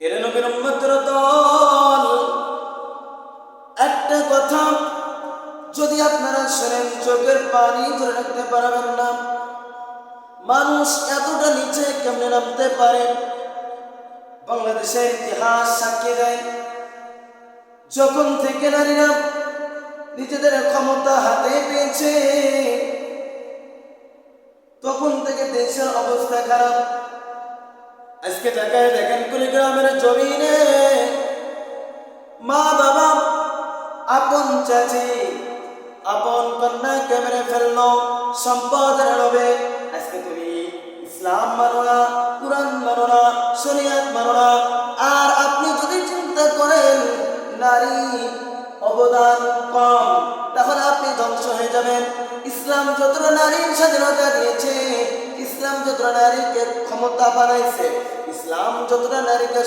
এর নবীর উম্মতের দল, একটা কথা যদি আপনারা শোনেন চোখের পানি ধরে রাখতে পারবেন না। মানুষ এতটা নিচে কেমনে নামতে পারে? বাংলাদেশের ইতিহাস সাক্ষী দেয়, যখন থেকে নারীরা নিজেদের ক্ষমতা হাতে পেয়েছে তখন থেকে দেশের অবস্থা খারাপ। আজকে ঢাকায় দেখেন কুড়িগ্রামের জমিনে মা বাবা, আপন চাচি, আপন কন্যাকে মেরে ফেললো সম্পদের লোভে। আজকে তুমি ইসলাম মানো না, কুরআন মানো না, শরিয়াত মানো না। আর আপনি যদি চিন্তা করেন নারী অবদান কম, তাহলে আপনি ধ্বংস হয়ে যাবেন। ইসলাম যতটা নারীর স্বাধীনতা দিয়েছে, ইসলাম যতটা নারীকে ক্ষমতা বানাইছে, ইসলাম যতটা নারীকে